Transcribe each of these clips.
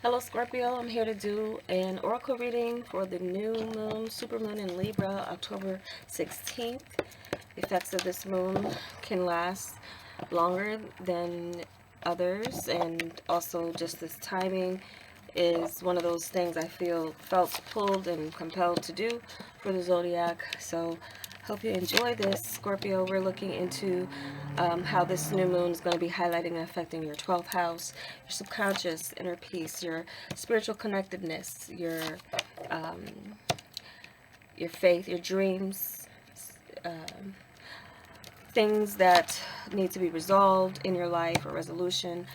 Hello Scorpio, I'm here to do an oracle reading for the new moon, supermoon in Libra, October 16th. The effects of this moon can last longer than others, and also just this timing is one of those things I felt pulled and compelled to do for the zodiac. So hope you enjoy this, Scorpio. We're looking into how this new moon is going to be highlighting and affecting your 12th house, your subconscious, inner peace, your spiritual connectedness, your faith, your dreams, things that need to be resolved in your life or resolution.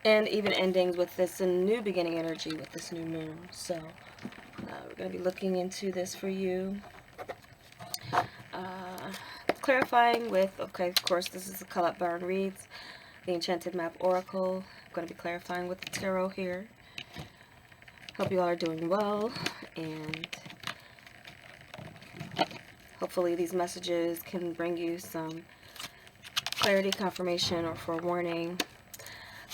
And even endings with this and new beginning energy with this new moon. So we're going to be looking into this for you. Clarifying with, okay, of course, this is the Colette Barn Reads, the Enchanted Map Oracle. I'm going to be clarifying with the tarot here. Hope you all are doing well, and hopefully these messages can bring you some clarity, confirmation, or forewarning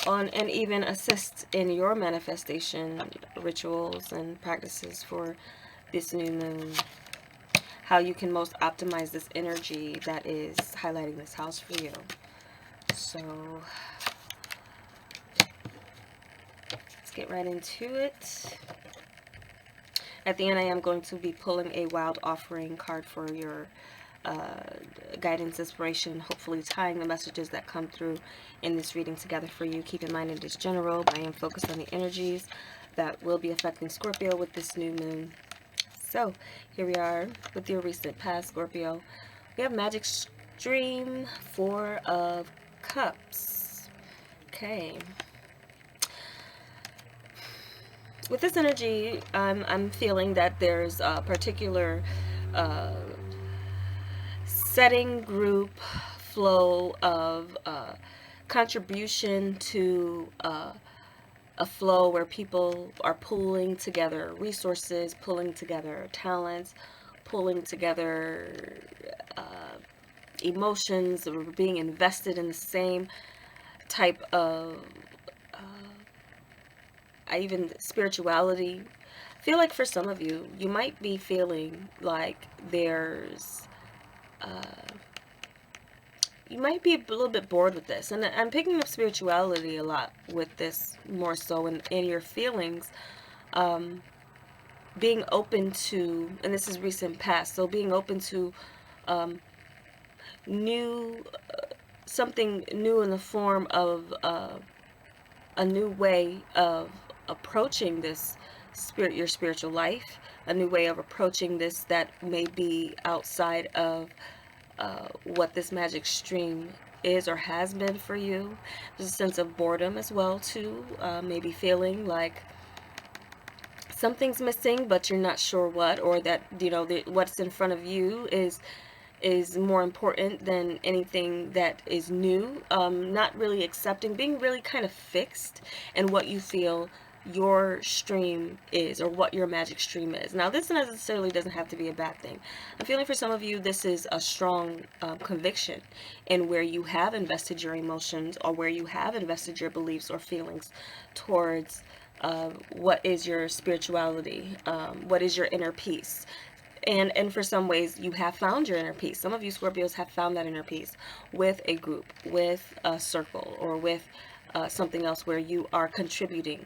on, and even assist in your manifestation rituals and practices for this new moon. How you can most optimize this energy that is highlighting this house for you. So let's get right into it. At the end, I am going to be pulling a wild offering card for your guidance, inspiration, hopefully tying the messages that come through in this reading together for you. Keep in mind it is general, but I am focused on the energies that will be affecting Scorpio with this new moon. So here we are with your recent past, Scorpio. We have Magic Stream, Four of Cups. Okay. With this energy, I'm feeling that there's a particular setting, group, flow of contribution to a flow where people are pulling together resources, pulling together talents, pulling together emotions, or being invested in the same type of even spirituality. I feel like for some of you, you might be feeling like there's you might be a little bit bored with this, and I'm picking up spirituality a lot with this, more so in your feelings, being open to, and this is recent past, so being open to new something new in the form of a new way of approaching this your spiritual life, a new way of approaching this that may be outside of what this magic stream is or has been for you. There's a sense of boredom as well too, maybe feeling like something's missing but you're not sure what, or that what's in front of you is more important than anything that is new. Not really accepting, being really kind of fixed in what you feel your stream is, or what your magic stream is. Now, this necessarily doesn't have to be a bad thing. I'm feeling for some of you this is a strong conviction in where you have invested your emotions, or where you have invested your beliefs or feelings towards what is your spirituality, what is your inner peace. And for some ways you have found your inner peace. Some of you Scorpios have found that inner peace with a group, with a circle, or with something else where you are contributing.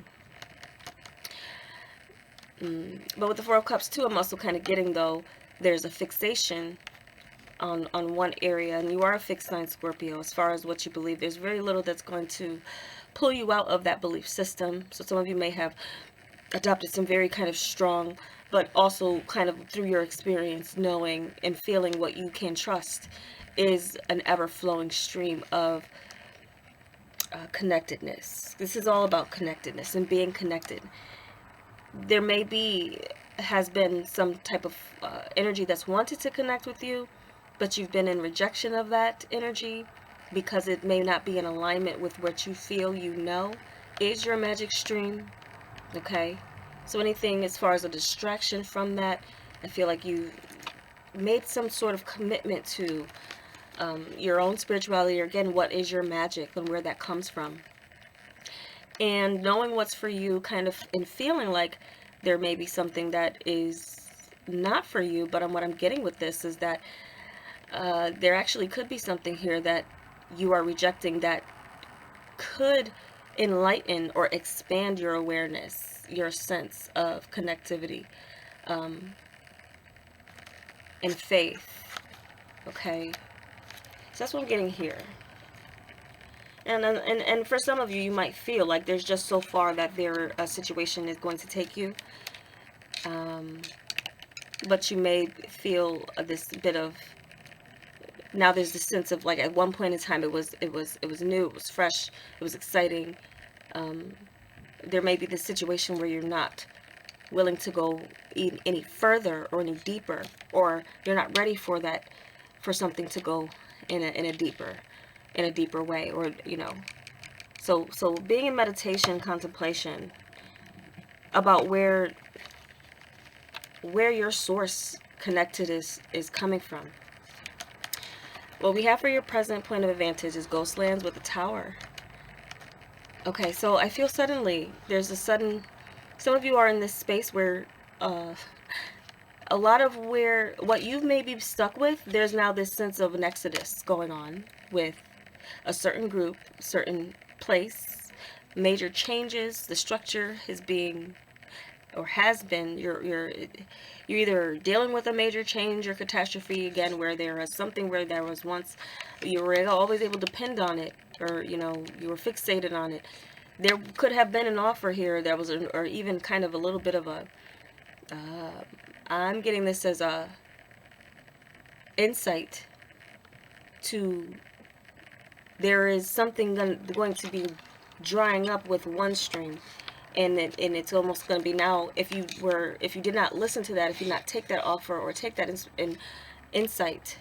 But with the Four of Cups too, I'm also kind of getting, though, there's a fixation on one area, and you are a fixed sign Scorpio as far as what you believe. There's very little that's going to pull you out of that belief system. So some of you may have adopted some very kind of strong, but also kind of through your experience, knowing and feeling what you can trust is an ever-flowing stream of connectedness. This is all about connectedness and being connected. There has been some type of energy that's wanted to connect with you, but you've been in rejection of that energy because it may not be in alignment with what you feel is your magic stream. Okay, so anything as far as a distraction from that, I feel like you made some sort of commitment to your own spirituality, or again, what is your magic and where that comes from. And knowing what's for you, kind of, and feeling like there may be something that is not for you. But what I'm getting with this is that there actually could be something here that you are rejecting that could enlighten or expand your awareness, your sense of connectivity, and faith. Okay, so that's what I'm getting here. And for some of you, you might feel like there's just so far that a situation is going to take you, but you may feel this bit of, now there's this sense of like, at one point in time it was new, it was fresh, it was exciting. There may be this situation where you're not willing to go any further or any deeper, or you're not ready for that, for something to go in a deeper way, or so being in meditation, contemplation about where your source connected is coming from. What we have for your present point of advantage is Ghostlands with a tower. Okay, so I feel suddenly there's some of you are in this space where a lot of what you've maybe stuck with, there's now this sense of an exodus going on with a certain group, certain place, major changes. The structure is being, or has been, you're either dealing with a major change or catastrophe again, where there is something where there was once you were always able to depend on it, or you were fixated on it. There could have been an offer here that was, or even kind of a little bit of a I'm getting this as a insight to, there is something going to be drying up with one stream, and it's almost going to be now, if you did not listen to that, if you did not take that offer or take that insight,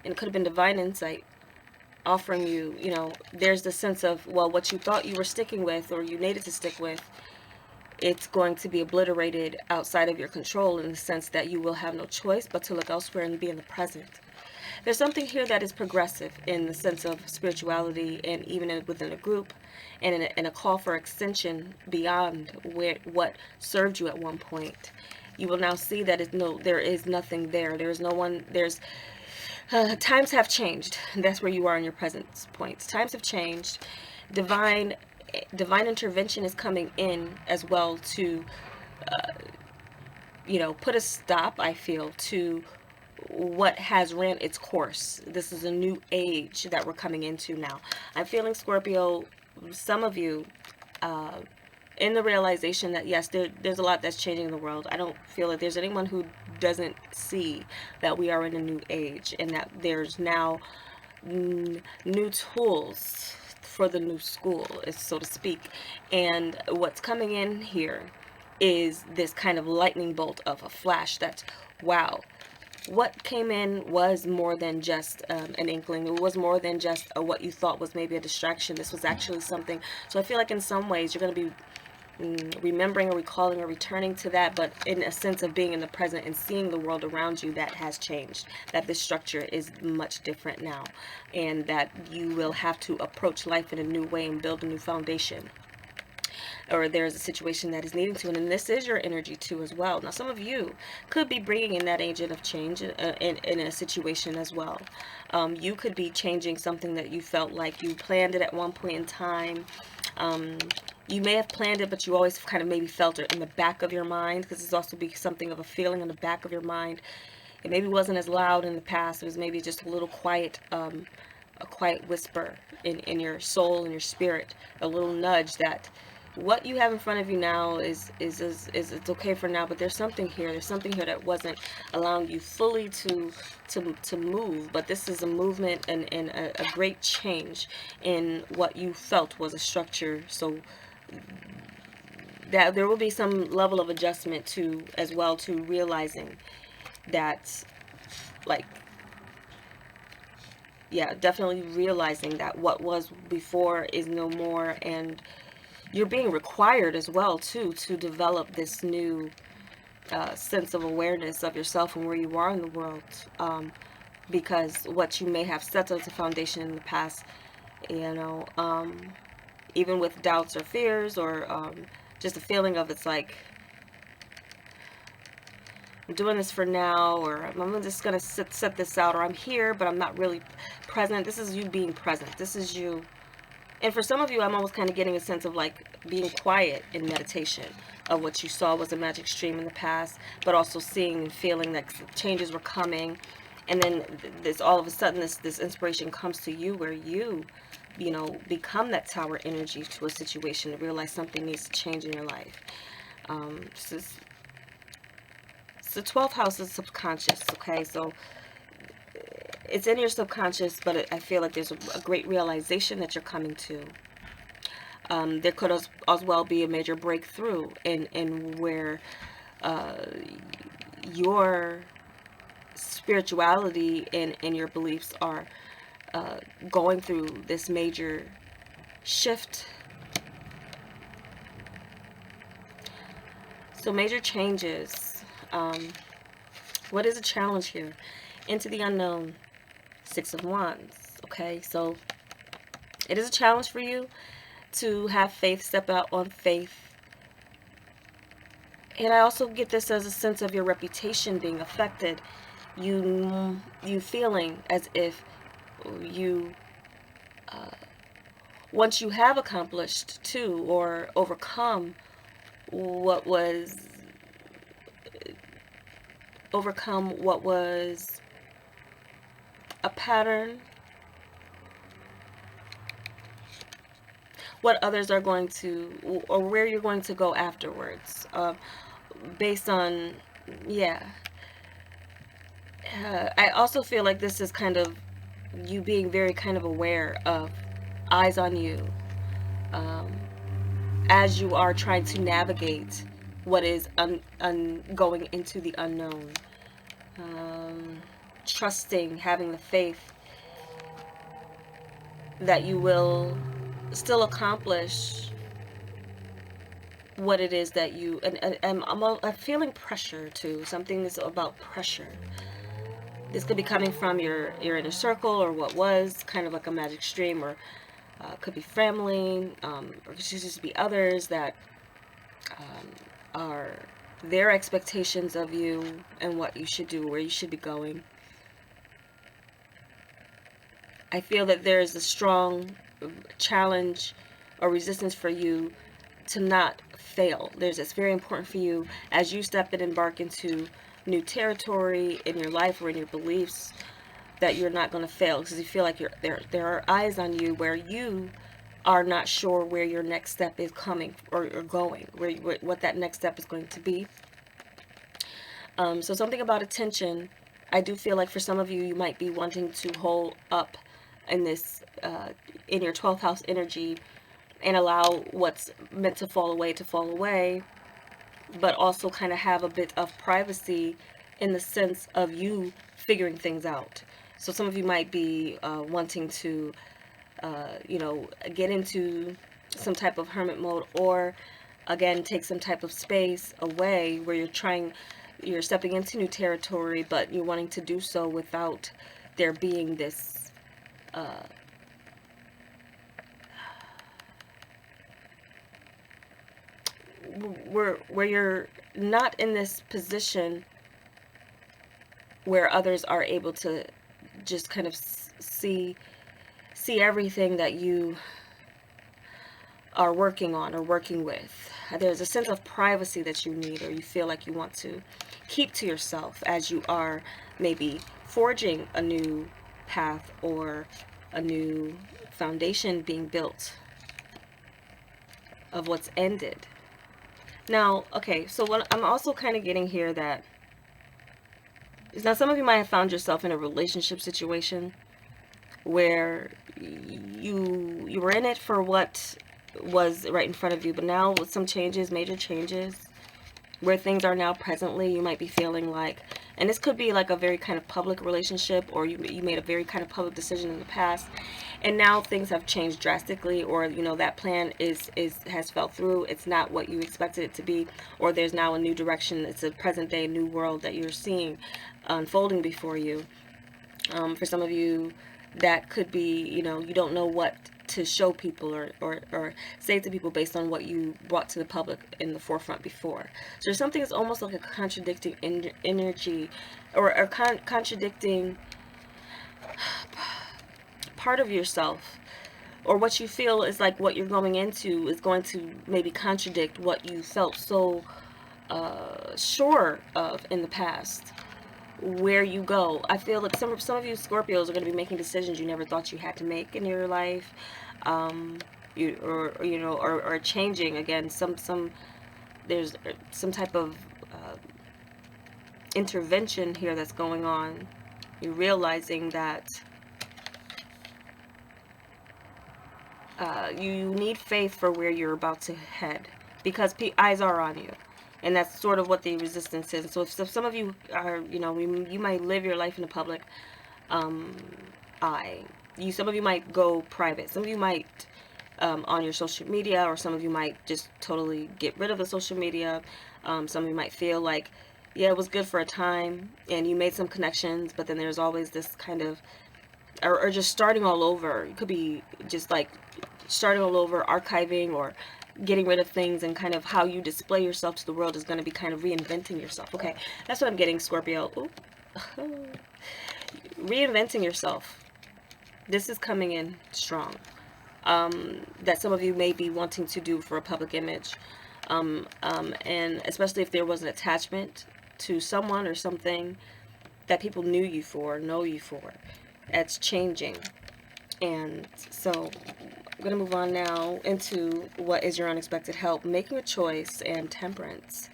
and it could have been divine insight offering you, there's the sense of, well, what you thought you were sticking with or you needed to stick with, it's going to be obliterated outside of your control, in the sense that you will have no choice but to look elsewhere and be in the present. There's something here that is progressive in the sense of spirituality, and even within a group, and in a call for extension beyond what served you at one point. You will now see that there is nothing there. There is no one. Times have changed. That's where you are in your present point. Times have changed. Divine intervention is coming in as well to, put a stop, I feel, to what has ran its course. This is a new age that we're coming into now. I'm feeling, Scorpio, some of you, in the realization that yes, there's a lot that's changing in the world. I don't feel that there's anyone who doesn't see that we are in a new age, and that there's now new tools for the new school, so to speak. And what's coming in here is this kind of lightning bolt of a flash that, wow, what came in was more than just an inkling. It was more than just what you thought was maybe a distraction. This was actually something. So I feel like in some ways you're going to be remembering or recalling or returning to that, but in a sense of being in the present and seeing the world around you that has changed, that this structure is much different now, and that you will have to approach life in a new way and build a new foundation, or there's a situation that is needing to, and this is your energy too as well. Now some of you could be bringing in that agent of change in a situation as well. You could be changing something that you felt like you planned it at one point in time. You may have planned it, but you always kind of maybe felt it in the back of your mind, because it's also be something of a feeling in the back of your mind. It maybe wasn't as loud in the past. It was maybe just a little quiet, a quiet whisper in your soul, in your spirit, a little nudge that what you have in front of you now is it's okay for now, but there's something here. There's something here that wasn't allowing you fully to move. But this is a movement and a great change in what you felt was a structure. So that there will be some level of adjustment to, as well, to realizing that, like, yeah, definitely realizing that what was before is no more, and you're being required as well too to develop this new sense of awareness of yourself and where you are in the world. because what you may have set as a foundation in the past, even with doubts or fears, or just a feeling of, it's like, I'm doing this for now, or I'm just going to set this out, or I'm here, but I'm not really present. This is you being present. This is you. And for some of you, I'm almost kind of getting a sense of like being quiet in meditation, of what you saw was a magic stream in the past, but also seeing and feeling that changes were coming. And then this, all of a sudden, this inspiration comes to you, where you become that tower energy to a situation, to realize something needs to change in your life. The 12th house is subconscious, okay? So it's in your subconscious, but I feel like there's a great realization that you're coming to. There could as well be a major breakthrough in where your spirituality and your beliefs are going through this major shift. So major changes. What is a challenge here? Into the unknown. 6 of Wands. Okay, so it is a challenge for you to have faith, step out on faith. And I also get this as a sense of your reputation being affected. You feeling as if you, once you have accomplished too, or overcome what was a pattern, what others are going to, or where you're going to go afterwards, based on, I also feel like this is kind of you being very kind of aware of eyes on you, as you are trying to navigate what is going into the unknown. Trusting, having the faith that you will still accomplish what it is that you, and I'm feeling pressure too. Something is about pressure. This could be coming from your inner circle, or what was kind of like a magic stream, or could be family, or could just be others that are their expectations of you and what you should do, where you should be going. I feel that there is a strong challenge or resistance for you to not fail. It's very important for you as you step and embark into new territory in your life or in your beliefs, that you're not going to fail, because you feel like there are eyes on you, where you are not sure where your next step is coming or going, what that next step is going to be. So something about attention. I do feel like for some of you, you might be wanting to hold up in this, in your 12th house energy, and allow what's meant to fall away, but also kind of have a bit of privacy in the sense of you figuring things out. So some of you might be wanting to, get into some type of hermit mode, or again, take some type of space away, where you're stepping into new territory, but you're wanting to do so without there being this where you're not in this position where others are able to just kind of see everything that you are working on or working with. There's a sense of privacy that you need, or you feel like you want to keep to yourself, as you are maybe forging a new path or a new foundation being built of what's ended. Now, okay, so what I'm also kind of getting here, that is, now some of you might have found yourself in a relationship situation where you were in it for what was right in front of you, but now with some changes, major changes, where things are now presently, you might be feeling like, and this could be like a very kind of public relationship, or you made a very kind of public decision in the past, and now things have changed drastically, or that plan has fell through. It's not what you expected it to be, or there's now a new direction. It's a present day new world that you're seeing unfolding before you. For some of you, that could be, you don't know what to show people or say to people based on what you brought to the public in the forefront before. So there's something that's almost like a contradicting energy, or a contradicting part of yourself, or what you feel is like what you're going into is going to maybe contradict what you felt so sure of in the past. Where you go, I feel like some of you Scorpios are going to be making decisions you never thought you had to make in your life, you or changing again. There's some type of intervention here that's going on. You're realizing that you need faith for where you're about to head, because eyes are on you, and that's sort of what the resistance is. So if some of you are, you might live your life in the public eye. Some of you might go private. Some of you might on your social media, or some of you might just totally get rid of the social media. Some of you might feel like, yeah, it was good for a time and you made some connections, but then there's always this kind of, or just starting all over. It could be just like starting all over, archiving or getting rid of things, and kind of how you display yourself to the world is going to be kind of reinventing yourself. Okay, that's what I'm getting, Scorpio. Ooh. Reinventing yourself. This is coming in strong. That some of you may be wanting to do for a public image. And especially if there was an attachment to someone or something that people knew you for, know you for. That's changing. And so I'm going to move on now into what is your unexpected help. Making a choice and temperance.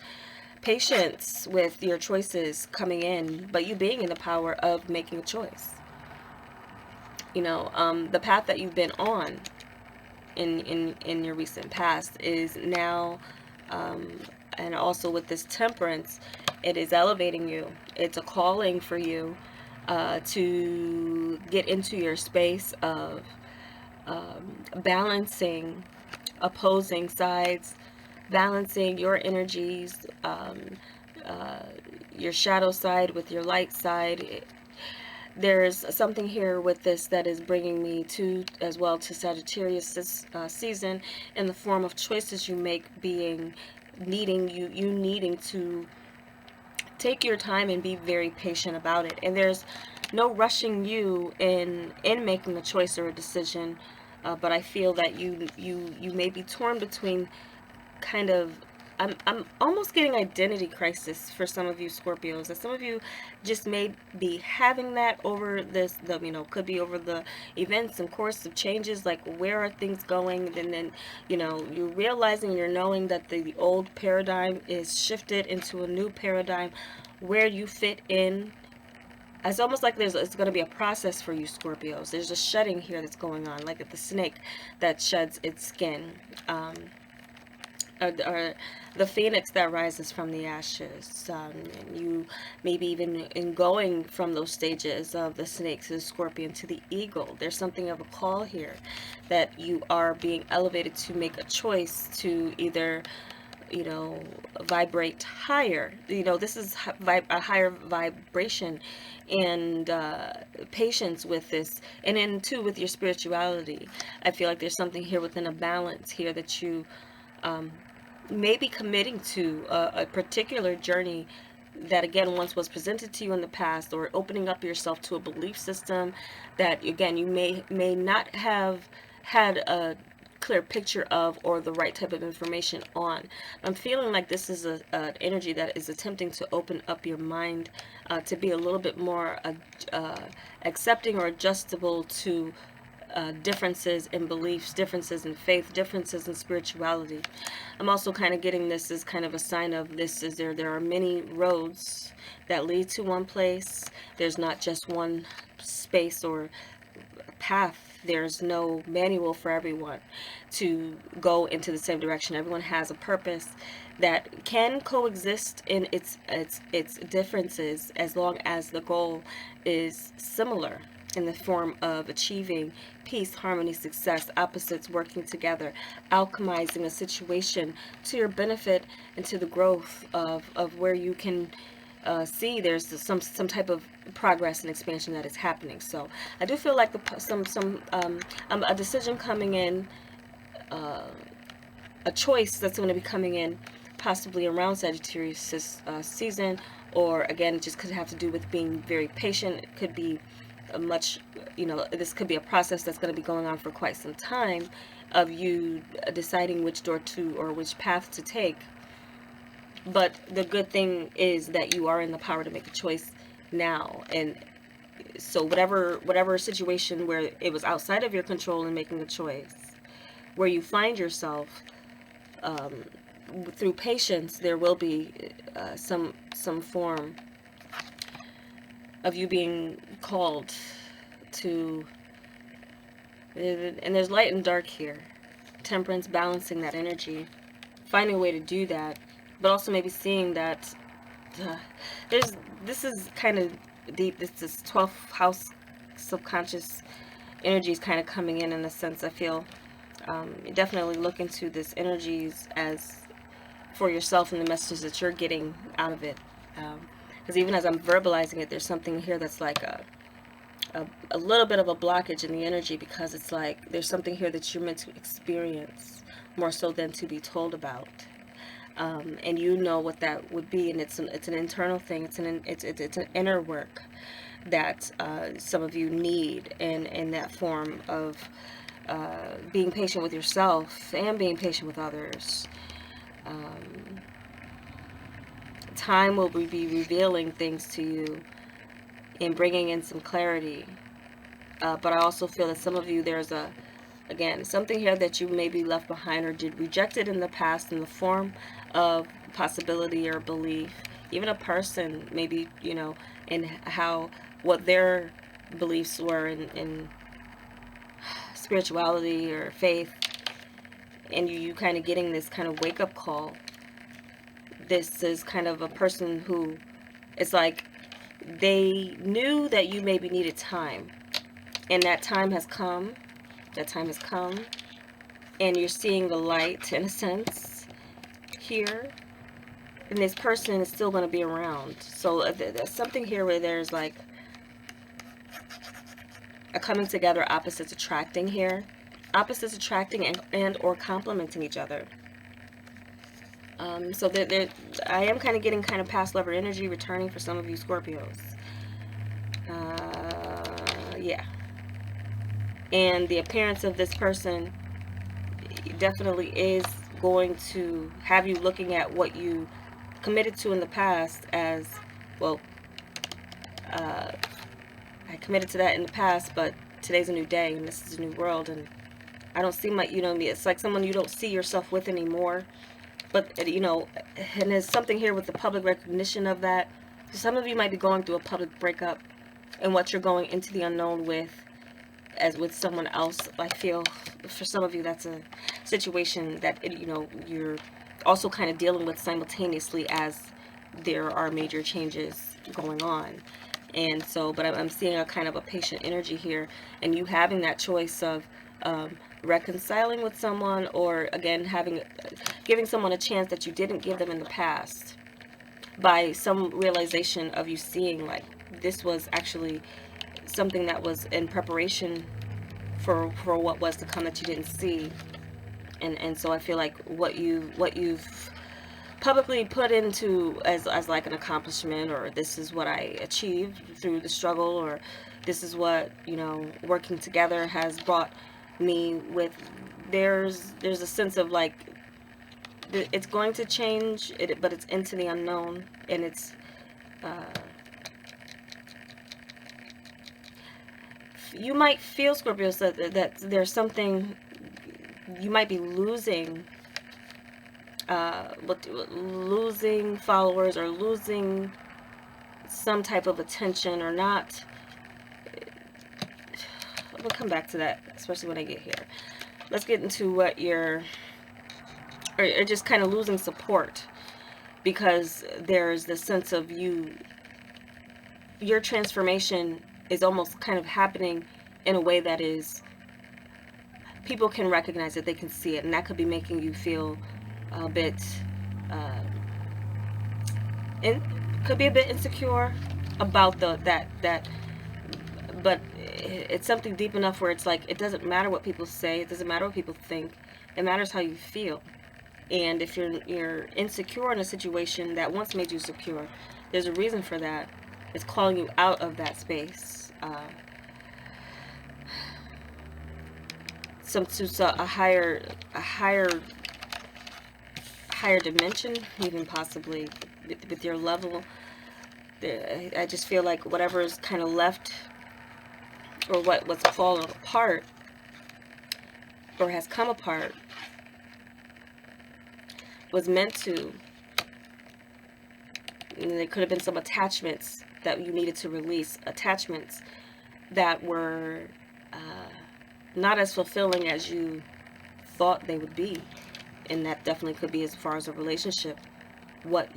Patience with your choices coming in, but you being in the power of making a choice. The path that you've been on in your recent past is now, and also with this temperance, it is elevating you. It's a calling for you to get into your space of balancing opposing sides, balancing your energies, your shadow side with your light side. There's something here with this that is bringing me to, as well, to Sagittarius this season, in the form of choices you make being needing to take your time and be very patient about it. And there's no rushing you in making a choice or a decision, but I feel that you may be torn between kind of, I'm almost getting identity crisis for some of you Scorpios. That some of you just may be having that over could be over the events and course of changes, like where are things going, and then you're realizing, you're knowing that the old paradigm is shifted into a new paradigm where you fit in. It's almost like it's going to be a process for you Scorpios. There's a shedding here that's going on, like at the snake that sheds its skin. Or the phoenix that rises from the ashes. And you maybe even in going from those stages of the snake to the scorpion to the eagle, there's something of a call here that you are being elevated to make a choice to either vibrate higher. This is a higher vibration, and patience with this, and then too with your spirituality. I feel like there's something here within a balance here that you maybe committing to a particular journey that again once was presented to you in the past, or opening up yourself to a belief system that again you may not have had a clear picture of, or the right type of information on. I'm feeling like this is an energy that is attempting to open up your mind to be a little bit more accepting or adjustable to differences in beliefs, differences in faith, differences in spirituality. I'm also kind of getting this as kind of a sign of this is there are many roads that lead to one place. There's not just one space or path. There's no manual for everyone to go into the same direction. Everyone has a purpose that can coexist in its differences, as long as the goal is similar in the form of achieving peace, harmony, success, opposites working together, alchemizing a situation to your benefit and to the growth of where you can see there's some type of progress and expansion that is happening. So I do feel like a decision coming in, a choice that's going to be coming in possibly around Sagittarius season, or again, it just could have to do with being very patient. It could be a much, this could be a process that's going to be going on for quite some time, of you deciding which door to, or which path to take. But the good thing is that you are in the power to make a choice now. And so whatever situation where it was outside of your control in making a choice, where you find yourself, through patience, there will be some form of you being called to, and there's light and dark here. Temperance, balancing that energy, finding a way to do that, but also maybe seeing that this is kind of deep. This 12th house subconscious energy is kind of coming in a sense. I feel definitely look into this energies as for yourself and the messages that you're getting out of it. Because even as I'm verbalizing it, there's something here that's like a little bit of a blockage in the energy, because it's like there's something here that you're meant to experience more so than to be told about. And you know what that would be, and it's an internal thing. It's an inner work that some of you need, in that form of being patient with yourself and being patient with others. Time will be revealing things to you and bringing in some clarity. But I also feel that some of you, there's again, something here that you maybe left behind or did rejected in the past in the form of possibility or belief. Even a person, maybe, in what their beliefs were in spirituality or faith, and you kind of getting this kind of wake-up call. This is kind of a person who, it's like they knew that you maybe needed time, and that time has come. And you're seeing the light, in a sense, here. And this person is still going to be around. So there's something here where there's like a coming together, opposites attracting here. Opposites attracting and or complementing each other. So I am kind of getting kind of past lover energy returning for some of you Scorpios. Yeah. And the appearance of this person definitely is going to have you looking at what you committed to in the past as, well, I committed to that in the past, but today's a new day and this is a new world, and I don't see my, it's like someone you don't see yourself with anymore. But, and there's something here with the public recognition of that. Some of you might be going through a public breakup, and what you're going into the unknown with, as with someone else. I feel for some of you that's a situation that, you're also kind of dealing with simultaneously as there are major changes going on. And so, but I'm seeing a kind of a patient energy here, and you having that choice of reconciling with someone, or again giving someone a chance that you didn't give them in the past, by some realization of you seeing like this was actually something that was in preparation for what was to come that you didn't see. And so I feel like what you've publicly put into as like an accomplishment, or this is what I achieved through the struggle, or this is what working together has brought me with, there's a sense of like it's going to change it, but it's into the unknown, and it's you might feel, Scorpio, that there's something you might be losing, losing followers, or losing some type of attention, or not. We'll come back to that, especially when I get here. Let's get into what you're, or just kind of losing support, because there's this sense of your transformation is almost kind of happening in a way that is, people can recognize it, they can see it, and that could be making you feel a bit could be a bit insecure about that, but it's something deep enough where it's like, it doesn't matter what people say, it doesn't matter what people think, it matters how you feel. And if you're insecure in a situation that once made you secure, there's a reason for that. It's calling you out of that space. A higher dimension, even possibly with your level. I just feel like whatever is kind of left, or what's fallen apart or has come apart, was meant to. And there could have been some attachments that you needed to release, attachments that were not as fulfilling as you thought they would be. And that definitely could be as far as a relationship. What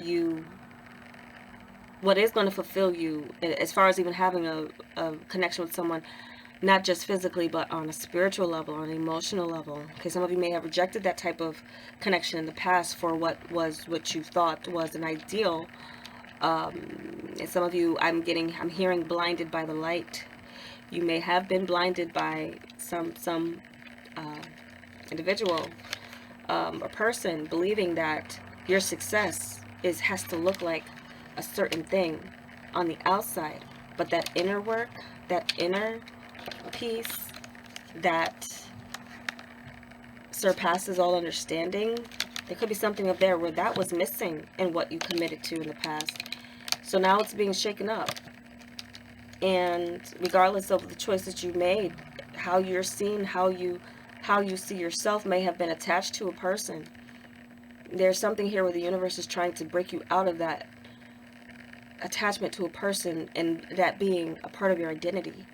is going to fulfill you, as far as even having a connection with someone, not just physically, but on a spiritual level, on an emotional level. Okay, some of you may have rejected that type of connection in the past for what you thought was an ideal. And some of you, I'm hearing blinded by the light. You may have been blinded by some individual, a person, believing that your success has to look like a certain thing on the outside, but that inner work, that inner peace that surpasses all understanding, there could be something up there where that was missing in what you committed to in the past. So now it's being shaken up. And regardless of the choices you made, how you're seen, how you see yourself may have been attached to a person. There's something here where the universe is trying to break you out of that attachment to a person, and that being a part of your identity,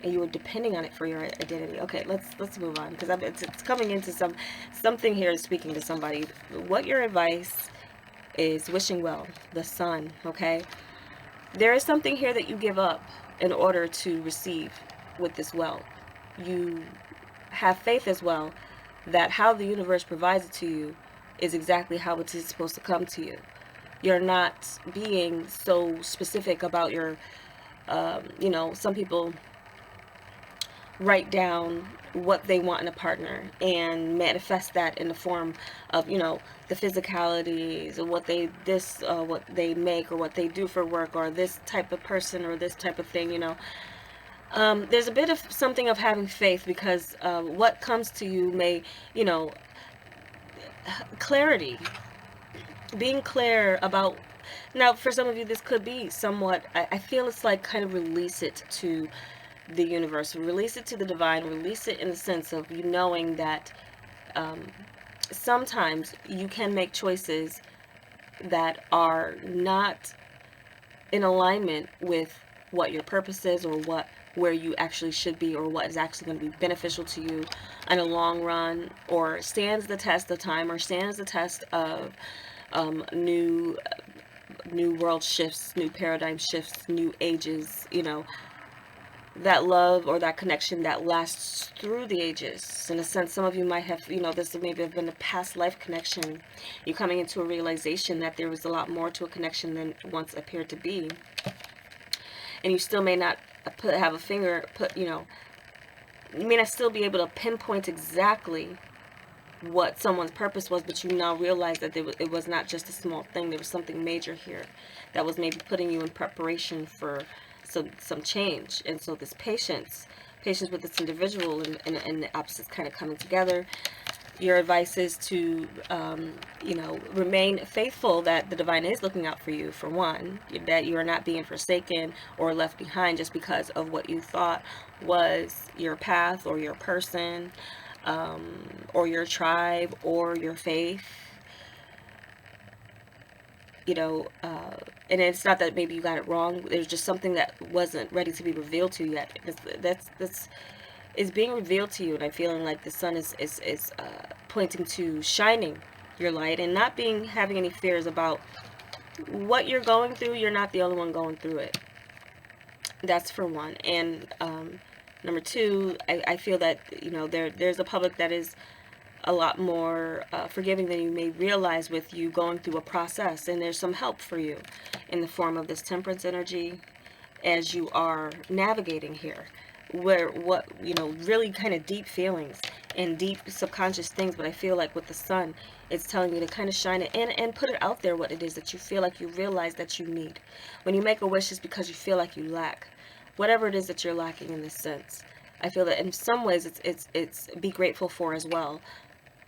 and you were depending on it for your identity. Okay, let's move on, because it's coming into something here is speaking to somebody. What your advice is: wishing well, the sun. Okay, there is something here that you give up in order to receive with this wealth. You have faith as well that how the universe provides it to you is exactly how it is supposed to come to you. You're not being so specific about your, some people write down what they want in a partner and manifest that in the form of, the physicalities, or what they make, or what they do for work, or this type of person, or this type of thing, there's a bit of something of having faith, because what comes to you may, clarity, being clear about. Now, for some of you, this could be somewhat, I feel it's like kind of release it to the universe, release it to the divine, release it in the sense of you knowing that sometimes you can make choices that are not in alignment with what your purpose is, or where you actually should be, or what is actually going to be beneficial to you in a long run, or stands the test of time, or stands the test of new world shifts, new paradigm shifts, new ages, that love or that connection that lasts through the ages. In a sense, some of you might have, this maybe have been a past life connection. You're coming into a realization that there was a lot more to a connection than once appeared to be. And you still may not you may not still be able to pinpoint exactly what someone's purpose was, but you now realize that it was not just a small thing. There was something major here that was maybe putting you in preparation for some change. And so this patience with this individual, and the opposites kind of coming together. Your advice is to remain faithful, that the divine is looking out for you, for one, that you are not being forsaken or left behind just because of what you thought was your path, or your person, or your tribe, or your faith. And it's not that maybe you got it wrong. There's just something that wasn't ready to be revealed to you yet. That's is being revealed to you, and I'm feeling like the sun is pointing to shining your light, and not having any fears about what you're going through. You're not the only one going through it. That's for one. And number two, I feel that there's a public that is a lot more forgiving than you may realize with you going through a process. And there's some help for you in the form of this temperance energy as you are navigating here, where what, you know, really kind of deep feelings and deep subconscious things. But I feel like with the sun, it's telling you to kind of shine it and put it out there, what it is that you feel like you realize that you need. When you make a wish, it's because you feel like you lack whatever it is that you're lacking in this sense. I feel that in some ways it's be grateful for as well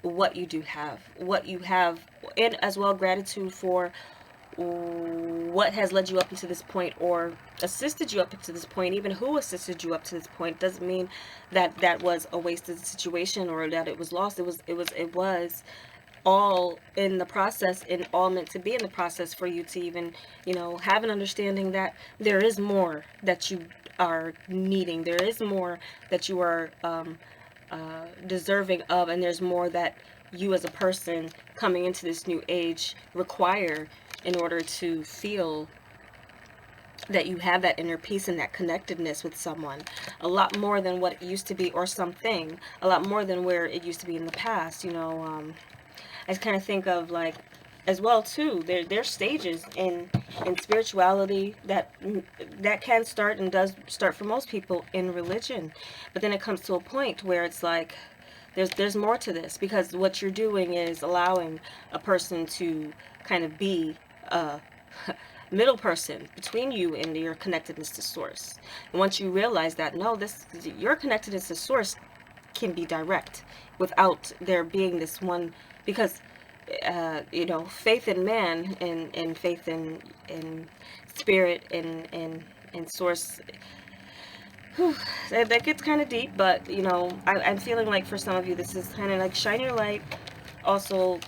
what you do have, what you have, and as well gratitude for what has led you up to this point or assisted you up to this point. Even who assisted you up to this point doesn't mean that that was a wasted situation or that it was lost. It was all in the process and all meant to be in the process for you to even, you know, have an understanding that there is more that you are needing, there is more that you are deserving of, and there's more that you as a person coming into this new age require in order to feel that you have that inner peace and that connectedness with someone. A lot more than what it used to be, or something. A lot more than where it used to be in the past, you know. I kind of think of, like, as well too, there's stages in spirituality that can start and does start for most people in religion, but then it comes to a point where it's like there's more to this, because what you're doing is allowing a person to kind of be a middle person between you and your connectedness to source. And once you realize that, no, this, your connectedness to source can be direct without there being this one, because you know, faith in man and faith in spirit and source, whew, that gets kind of deep. But you know, I'm feeling like for some of you this is kind of like shine your light, also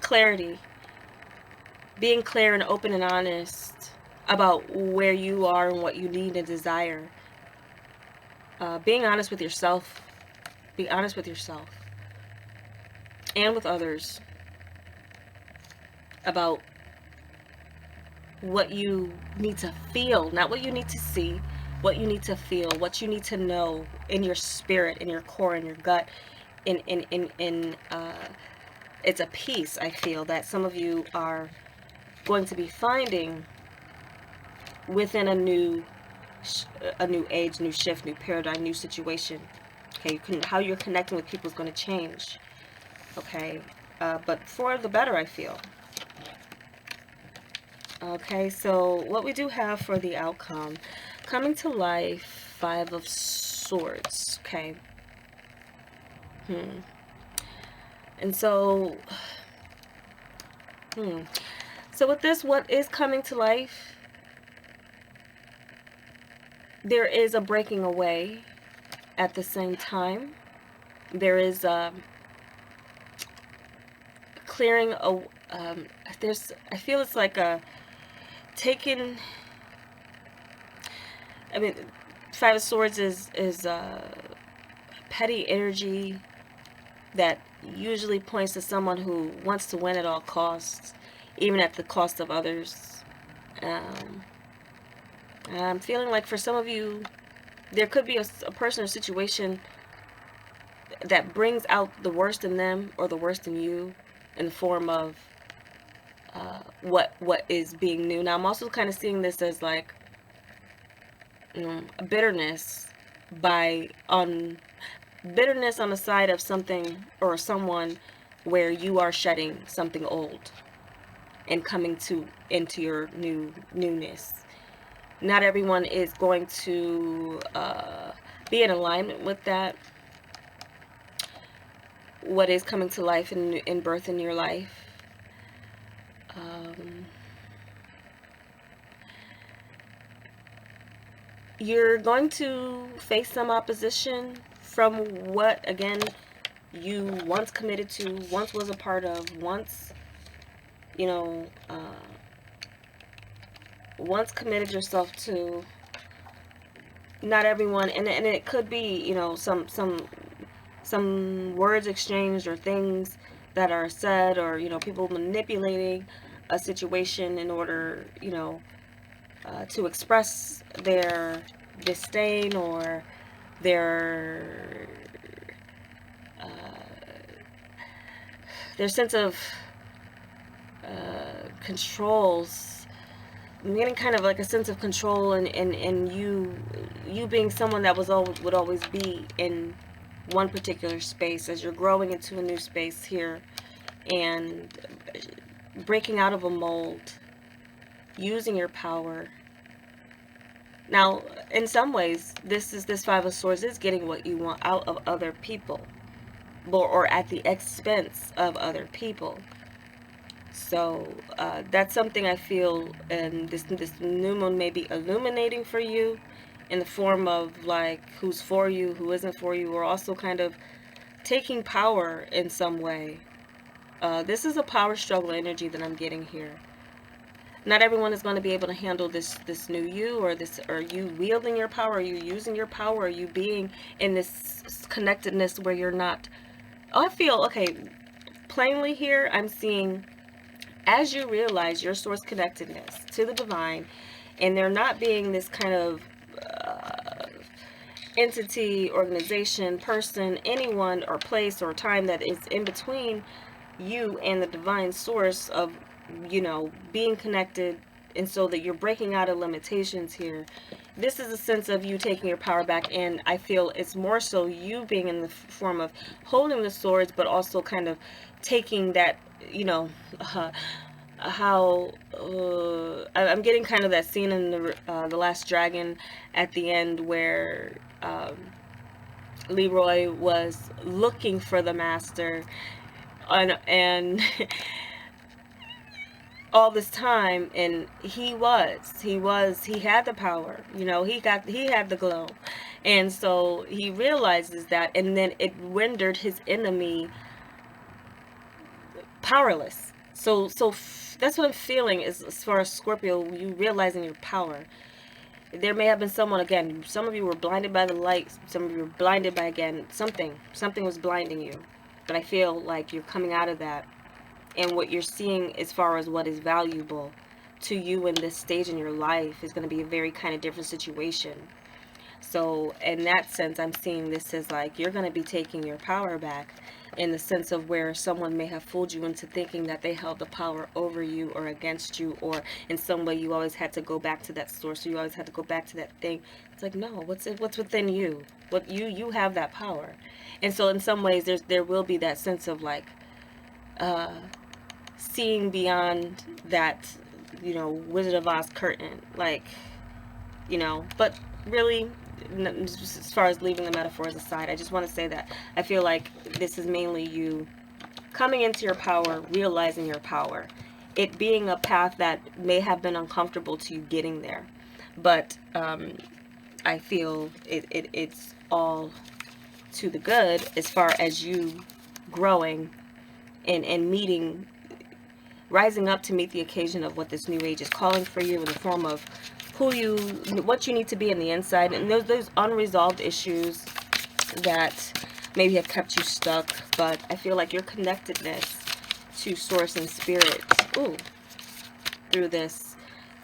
clarity, being clear and open and honest about where you are and what you need and desire. Being honest with yourself. Be honest with yourself and with others about what you need to feel, not what you need to see, what you need to feel, what you need to know in your spirit, in your core, in your gut. It's a peace, I feel, that some of you are going to be finding within a new age, new shift, new paradigm, new situation. Okay, how you're connecting with people is going to change. Okay, but for the better, I feel. Okay, so what we do have for the outcome, coming to life, 5 of Swords. Okay. And so, so with this, what is coming to life? There is a breaking away. At the same time, there is a clearing. There's. I feel it's like a taking. I mean, 5 of Swords is petty energy that usually points to someone who wants to win at all costs, even at the cost of others. I'm feeling like for some of you, there could be a person or situation that brings out the worst in them or the worst in you in the form of what is being new. Now, I'm also kind of seeing this as like a bitterness bitterness on the side of something or someone where you are shedding something old and coming into your newness. Not everyone is going to be in alignment with that. What is coming to life in birth in your life. You're going to face some opposition from what, again, you once committed to, once was a part of, once, you know, once committed yourself to. Not everyone, and it could be, you know, some words exchanged or things that are said, or, you know, people manipulating a situation in order, you know, to express their disdain or their their sense of controls. I'm getting kind of like a sense of control, and you being someone that would always be in one particular space as you're growing into a new space here, and breaking out of a mold, using your power. Now, in some ways, this Five of Swords is getting what you want out of other people, or at the expense of other people. So that's something I feel, and this new moon may be illuminating for you, in the form of like who's for you, who isn't for you, or also kind of taking power in some way. This is a power struggle energy that I'm getting here. Not everyone is going to be able to handle this new you, or you wielding your power, or you using your power, or you being in this connectedness where you're not. I feel, okay, plainly here, I'm seeing, as you realize your source connectedness to the divine, and there not being this kind of entity, organization, person, anyone, or place, or time that is in between you and the divine source of, being connected, and so that you're breaking out of limitations here. This is a sense of you taking your power back, and I feel it's more so you being in the form of holding the swords, but also kind of taking that, how I'm getting kind of that scene in the Last Dragon at the end, where Leroy was looking for the master, and all this time, and he had the power, he had the glow, and so he realizes that, and then it rendered his enemy powerless. So that's what I'm feeling, is as far as Scorpio, you realizing your power. There may have been someone, again, some of you were blinded by the light, some of you were blinded by, again, something was blinding you, but I feel like you're coming out of that, and what you're seeing as far as what is valuable to you in this stage in your life is going to be a very kind of different situation. So in that sense, I'm seeing this as like you're going to be taking your power back, in the sense of where someone may have fooled you into thinking that they held the power over you or against you, or in some way you always had to go back to that source, or you always had to go back to that thing. It's like, no, what's within you? What you have that power. And so in some ways there will be that sense of like seeing beyond that, Wizard of Oz curtain, like, but really, as far as leaving the metaphors aside, I just want to say that I feel like this is mainly you coming into your power, realizing your power, it being a path that may have been uncomfortable to you getting there, but I feel it's all to the good as far as you growing and meeting, rising up to meet the occasion of what this new age is calling for you, in the form of what you need to be in the inside, and those unresolved issues that maybe have kept you stuck. But I feel like your connectedness to source and spirit, through this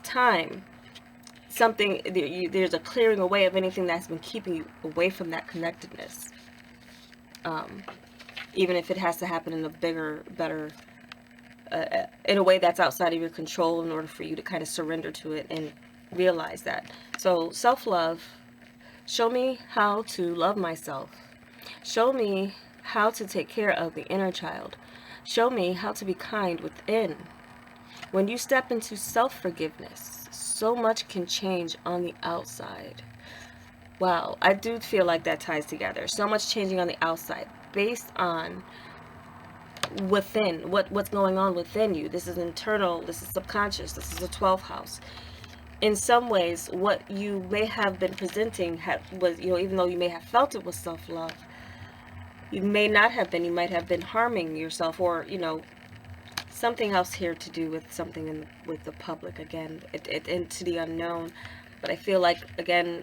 time, there's a clearing away of anything that's been keeping you away from that connectedness, even if it has to happen in a bigger, better, in a way that's outside of your control, in order for you to kind of surrender to it and realize that. So self-love. Show me how to love myself. Show me how to take care of the inner child. Show me how to be kind within. When you step into self-forgiveness, so much can change on the outside. Wow, I do feel like that ties together. So much changing on the outside based on within, what's going on within you. This is internal, this is subconscious, this is the 12th house. In some ways, what you may have been presenting was, even though you may have felt it was self-love, you may not have been. You might have been harming yourself, or, something else here to do with something with the public, again, into the unknown. But I feel like, again,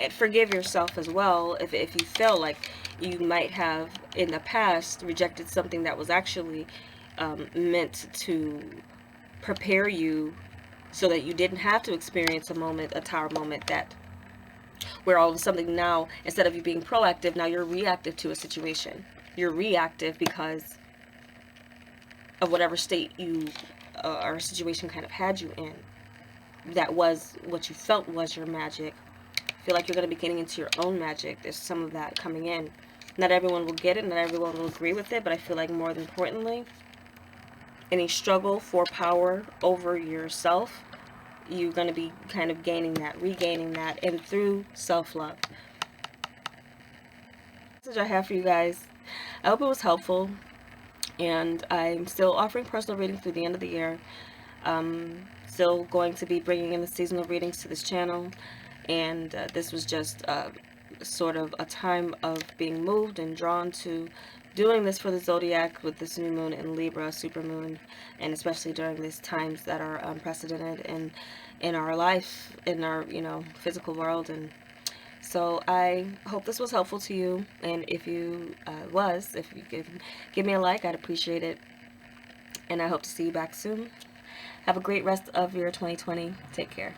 forgive yourself as well if you feel like you might have, in the past, rejected something that was actually meant to prepare you, so that you didn't have to experience a tower moment, that where all of a sudden now, instead of you being proactive, now you're reactive to a situation. You're reactive because of whatever state you or situation kind of had you in. That was what you felt was your magic. I feel like you're going to be getting into your own magic. There's some of that coming in. Not everyone will get it, not everyone will agree with it, but I feel like more importantly, any struggle for power over yourself, you're going to be kind of gaining that, regaining that, and through self-love. Message I have for you guys. I hope it was helpful, and I'm still offering personal readings through the end of the year. Still going to be bringing in the seasonal readings to this channel, and this was just sort of a time of being moved and drawn to doing this for the zodiac with this new moon in Libra, supermoon, and especially during these times that are unprecedented in our life, in our physical world. And so I hope this was helpful to you, and if you if you could give me a like, I'd appreciate it. And I hope to see you back soon. Have a great rest of your 2020. Take care.